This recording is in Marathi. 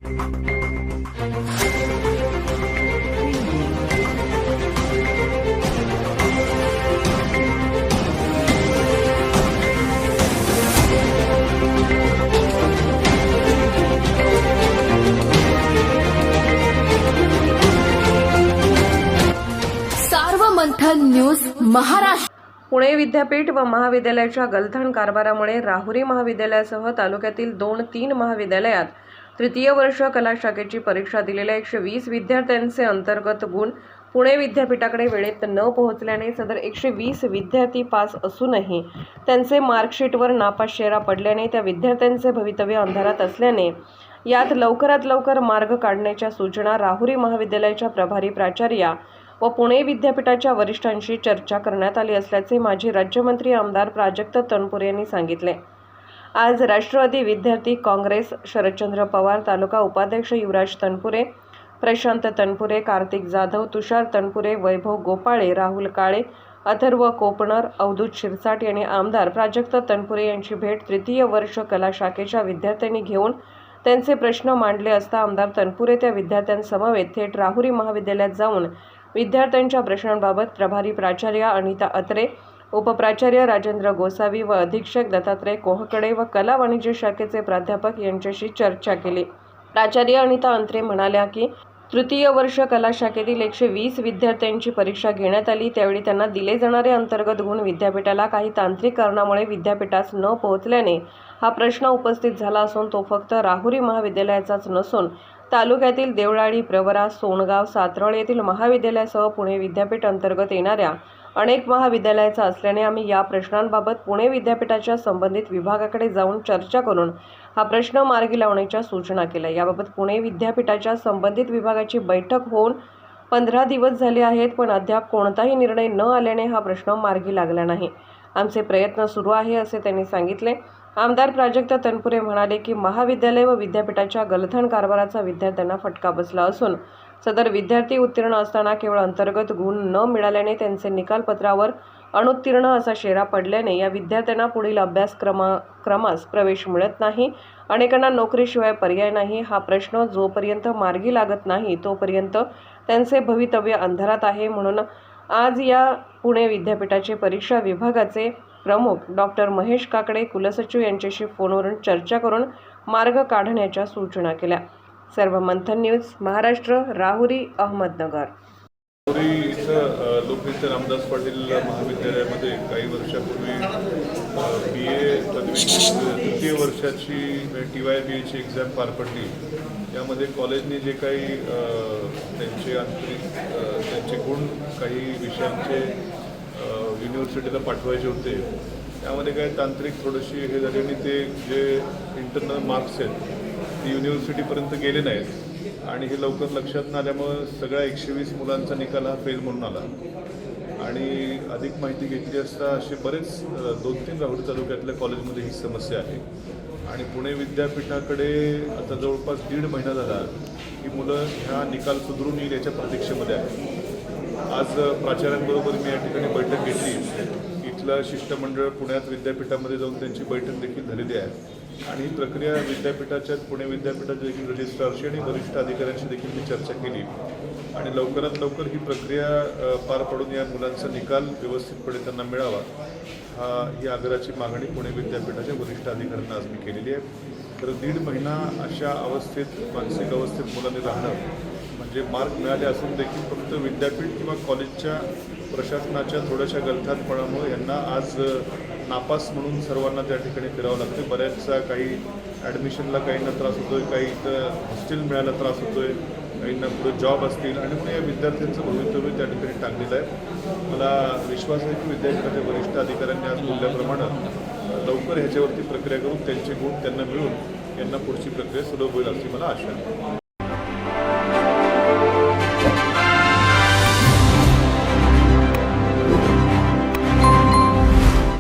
मंथन न्यूज महाराष्ट्र। पुणे विद्यापीठ व महाविद्यालयाच्या गलथान कारभारामुळे राहुरी महाविद्यालयासह तालुक्यातील 2-3 महाविद्यालयात तृतीय वर्ष कला शाखेची परीक्षा दिलेल्या 120 विद्यार्थ्यांचे अंतर्गत गुण पुणे विद्यापीठाकडे वेळेत न पोहोचल्याने सदर 120 विद्यार्थी पास असूनही त्यांचे मार्कशीटवर नापास शेरा पडल्याने त्या विद्यार्थ्यांचे भवितव्य अंधारात असल्याने यात लवकरात लवकर मार्ग काढण्याच्या सूचना राहुरी महाविद्यालयाच्या प्रभारी प्राचार्या व पुणे विद्यापीठाच्या वरिष्ठांशी चर्चा करण्यात आली असल्याचे माजी राज्यमंत्री आमदार प्राजक्त तनपुरे यांनी सांगितले। आज राष्ट्रवादी विद्यार्थी काँग्रेस शरदचंद्र पवार तालुका उपाध्यक्ष युवराज तनपुरे, प्रशांत तनपुरे, कार्तिक जाधव, तुषार तनपुरे, वैभव गोपाळे, राहुल काळे, अथर्व कोपणर, अवधूत शिरसाट यांनी आमदार प्राजक्त तनपुरे यांची भेट तृतीय वर्ष कला शाखेच्या विद्यार्थ्यांनी घेऊन त्यांचे प्रश्न मांडले असता आमदार तनपुरे त्या विद्यार्थ्यांसमवेत थेट राहुरी महाविद्यालयात जाऊन विद्यार्थ्यांच्या प्रश्नांबाबत प्रभारी प्राचार्य अनिता अत्रे, उपप्राचार्य राजेंद्र गोसावी व अधीक्षक दत्तात्रय कोहकडे व कला वाणिज्य शाखेचे प्राध्यापक यांच्याशी चर्चा केली। प्राचार्य अनिता अत्रे म्हणाल्या की तृतीय वर्ष कला शाखेतील 120 विद्यार्थ्यांची परीक्षा घेण्यात आली। त्यावेळी त्यांना दिले जाणारे अंतर्गत गुण विद्यापीठाला काही तांत्रिक कारणामुळे विद्यापीठास न पोहोचल्याने हा प्रश्न उपस्थित झाला असून तो फक्त राहुरी महाविद्यालयाचाच नसून तालुक्यातील देवळाली, प्रवरा, सोनगाव, सातरळ येथील महाविद्यालयासह पुणे विद्यापीठ अंतर्गत येणाऱ्या अनेक महाविद्यालयाचा असल्याने आम्ही या प्रश्नांबाबत पुणे विद्यापीठाच्या संबंधित विभागाकडे जाऊन चर्चा करून हा प्रश्न मार्गी लावण्याच्या सूचना केल्या। याबाबत पुणे विद्यापीठाच्या संबंधित विभागाची बैठक होऊन 15 दिवस झाले आहेत, पण अद्याप कोणताही निर्णय न आल्याने हा प्रश्न मार्गी लागला नाही। आमचे प्रयत्न सुरू आहे असे त्यांनी सांगितले। आमदार प्राजक्त तनपुरे म्हणाले की महाविद्यालय व विद्यापीठाच्या गलथान कारभाराचा विद्यार्थ्यांना फटका बसला असून सदर विद्यार्थी उत्तीर्ण असताना केवळ अंतर्गत गुण न मिळाल्याने त्यांचे निकालपत्रावर अनुत्तीर्ण असा शेरा पडल्याने या विद्यार्थ्यांना पुढील अभ्यासक्रमास प्रवेश मिळत नाही। अनेकांना नोकरीशिवाय पर्याय नाही। हा प्रश्न जोपर्यंत मार्गी लागत नाही तोपर्यंत त्यांचे भवितव्य अंधारात आहे। म्हणून आज या पुणे विद्यापीठाचे परीक्षा विभागाचे प्रमुख डॉक्टर महेश काकडे कुलसचिव यांच्याशी फोनवरून चर्चा करून मार्ग काढण्याच्या सूचना केल्या। सर्व मंथन न्यूज महाराष्ट्र, राहुरी, अहमदनगर। राहुरी इथं लोकनेते रामदास पाटील महाविद्यालयामध्ये काही वर्षापूर्वी BA पदवी तृतीय वर्षाची TYBAची एक्झाम पार पडली। यामध्ये कॉलेजने जे काही त्यांचे गुण काही विषयांचे युनिव्हर्सिटीला पाठवायचे होते त्यामध्ये काही तांत्रिक थोडीशी हे झाली आणि ते जे इंटरनल मार्क्स आहेत ते युनिव्हर्सिटीपर्यंत गेले नाहीत आणि हे लवकर लक्षात न आल्यामुळे सगळ्या 120 मुलांचा निकाल हा फेल म्हणून आला। आणि अधिक माहिती घेतली असता असे बरेच 2-3 राहुरी तालुक्यातल्या कॉलेजमध्ये ही समस्या आहे आणि पुणे विद्यापीठाकडे आता जवळपास 1.5 महिना झाला की मुलं ह्या निकाल सुधारून येईल याच्या प्रतीक्षेमध्ये आहे। आज प्राचार्यांबरोबर मी या ठिकाणी बैठक घेतली। इथलं शिष्टमंडळ पुण्यात विद्यापीठामध्ये जाऊन त्यांची बैठक देखील झालेली आहे आणि ही प्रक्रिया विद्यापीठाच्या पुणे विद्यापीठाच्या देखील रजिस्ट्रारशी आणि वरिष्ठ अधिकाऱ्यांशी देखील मी चर्चा केली आणि लवकरात लवकर ही प्रक्रिया पार पडून या मुलांचा निकाल व्यवस्थितपणे त्यांना मिळावा ही आग्रहाची मागणी पुणे विद्यापीठाच्या वरिष्ठ अधिकाऱ्यांना आज मी केलेली आहे। तर 1.5 महिना अशा अवस्थेत मानसिक अवस्थेत मुलांनी राहणं म्हणजे मार्क मिळाले असून देखील फक्त विद्यापीठ किंवा कॉलेजच्या प्रशासनाच्या थोड्याशा गलथानपणामुळे यांना आज नापास म्हणून सर्वांना त्या ठिकाणी फिरावं लागतं। बऱ्याचसा काही ॲडमिशनला काहींना त्रास होतो आहे, काही इथं हॉस्टेल मिळायला त्रास होतो आहे, काहींना पुढे जॉब असतील आणि मग या विद्यार्थ्यांचं भवितव्य त्या ठिकाणी टाकलेलं आहे। मला विश्वास आहे की विद्यापीठाच्या वरिष्ठ अधिकाऱ्यांनी आज बोलल्याप्रमाणे लवकर ह्याच्यावरती प्रक्रिया करून त्यांचे गुण त्यांना मिळून यांना पुढची प्रक्रिया सुलभ होईल अशी मला आशा आहे।